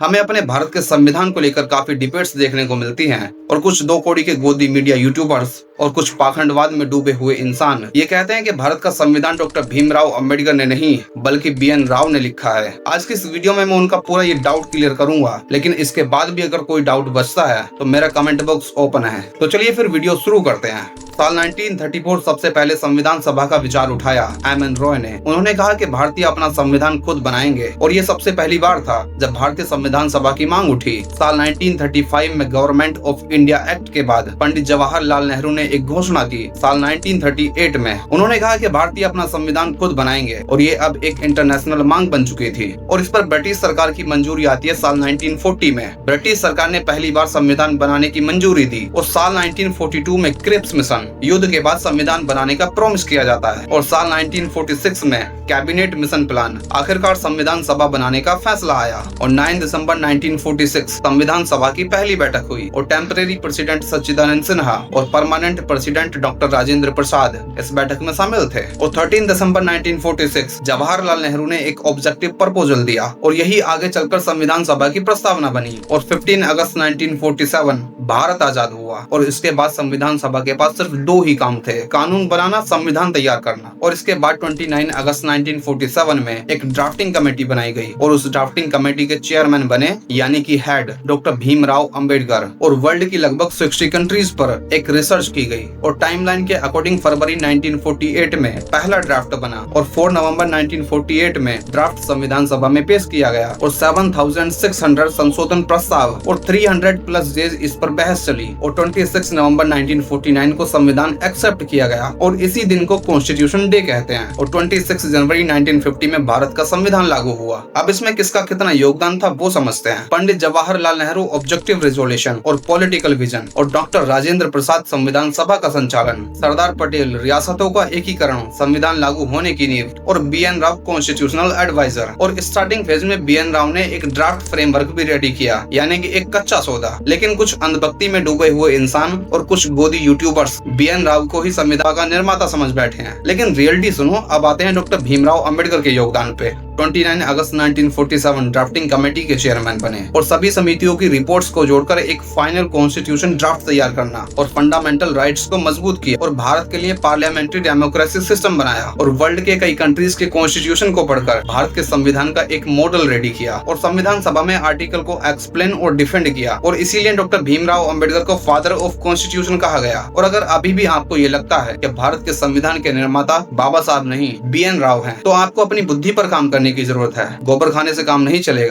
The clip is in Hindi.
हमें अपने भारत के संविधान को लेकर काफी डिबेट्स देखने को मिलती हैं और कुछ दो कौड़ी के गोदी मीडिया यूट्यूबर्स और कुछ पाखंडवाद में डूबे हुए इंसान ये कहते हैं कि भारत का संविधान डॉक्टर भीमराव अंबेडकर ने नहीं बल्कि BN राव ने लिखा है। आज की इस वीडियो में मैं उनका पूरा ये डाउट क्लियर करूंगा, लेकिन इसके बाद भी अगर कोई डाउट बचता है तो मेरा कमेंट बॉक्स ओपन है। तो चलिए फिर वीडियो शुरू करते हैं। साल 1934 सबसे पहले संविधान सभा का विचार उठाया M.N. रॉय ने। उन्होंने कहा कि भारतीय अपना संविधान खुद बनाएंगे और ये सबसे पहली बार था जब भारतीय संविधान सभा की मांग उठी। साल 1935 में गवर्नमेंट ऑफ इंडिया एक्ट के बाद पंडित जवाहरलाल नेहरू ने एक घोषणा की। साल 1938 में उन्होंने कहा कि भारतीय अपना संविधान खुद बनाएंगे और ये अब एक इंटरनेशनल मांग बन चुकी थी और इस पर ब्रिटिश सरकार की मंजूरी आती है। साल 1940 में ब्रिटिश सरकार ने पहली बार संविधान बनाने की मंजूरी दी और साल 1942 में क्रिप्स मिशन युद्ध के बाद संविधान बनाने का प्रॉमिस किया जाता है और साल 1946 में कैबिनेट मिशन प्लान आखिरकार संविधान सभा बनाने का फैसला आया और 9 दिसंबर 1946 संविधान सभा की पहली बैठक हुई और टेम्परेरी प्रेसिडेंट सच्चिदानंद सिन्हा और permanent president doctor Rajendra Prasad इस बैठक में शामिल थे और 13 दिसंबर 1946 जवाहरलाल नेहरू ने एक ऑब्जेक्टिव प्रपोजल दिया और यही आगे चलकर संविधान सभा की प्रस्तावना बनी और 15 अगस्त 1947 भारत आजाद हुआ और इसके बाद संविधान सभा के पास सिर्फ दो ही काम थे, कानून बनाना, संविधान तैयार करना। और इसके बाद 29 अगस्त 1947 में एक ड्राफ्टिंग कमेटी बनाई गई और उस ड्राफ्टिंग कमेटी के चेयरमैन बने यानी कि हेड डॉक्टर भीमराव अंबेडकर और वर्ल्ड की लगभग 60 कंट्रीज पर एक रिसर्च की गई और टाइमलाइन के अकॉर्डिंग फरवरी 1948 में पहला ड्राफ्ट बना और 4 नवंबर 1948 में ड्राफ्ट संविधान सभा में पेश किया गया और 7600 संशोधन प्रस्ताव और 300 प्लस डेज इस पर बहस चली और 26 नवंबर 1949 को संविधान एक्सेप्ट किया गया और इसी दिन को कॉन्स्टिट्यूशन डे कहते हैं और 26 जनवरी 1950 में भारत का संविधान लागू हुआ। अब इसमें किसका कितना योगदान था वो समझते हैं। पंडित जवाहरलाल नेहरू ऑब्जेक्टिव रेजोल्यूशन और पॉलिटिकल विजन और डॉक्टर राजेंद्र प्रसाद संविधान सभा का संचालन, सरदार पटेल रियासतों का एकीकरण, संविधान लागू होने की नींव और BN राव कॉन्स्टिट्यूशनल एडवाइजर और स्टार्टिंग फेज में BN राव ने एक ड्राफ्ट फ्रेमवर्क भी रेडी किया यानी कि एक कच्चा सौदा। लेकिन कुछ अंधभक्ति में डूबे हुए इंसान और कुछ गोदी यूट्यूबर्स BN राव को ही संविधान का निर्माता समझ बैठे हैं। लेकिन रियलिटी सुनो। अब आते हैं डॉक्टर भीमराव अंबेडकर के योगदान पे। 29 अगस्त 1947 ड्राफ्टिंग कमेटी के चेयरमैन बने और सभी समितियों की रिपोर्ट्स को जोड़कर एक फाइनल कॉन्स्टिट्यूशन ड्राफ्ट तैयार करना और फंडामेंटल राइट्स को मजबूत किया और भारत के लिए पार्लियामेंट्री डेमोक्रेसी सिस्टम बनाया और वर्ल्ड के कई कंट्रीज के कॉन्स्टिट्यूशन को पढ़कर भारत के संविधान का एक मॉडल रेडी किया और संविधान सभा में आर्टिकल को एक्सप्लेन और डिफेंड किया और इसीलिए डॉक्टर भीमराव अंबेडकर को फादर ऑफ कॉन्स्टिट्यूशन कहा गया। और अगर अभी भी आपको ये लगता है कि भारत के संविधान के निर्माता बाबा साहब नहीं BN राव हैं, तो आपको अपनी बुद्धि पर काम करने की जरूरत है। गोबर खाने से काम नहीं चलेगा।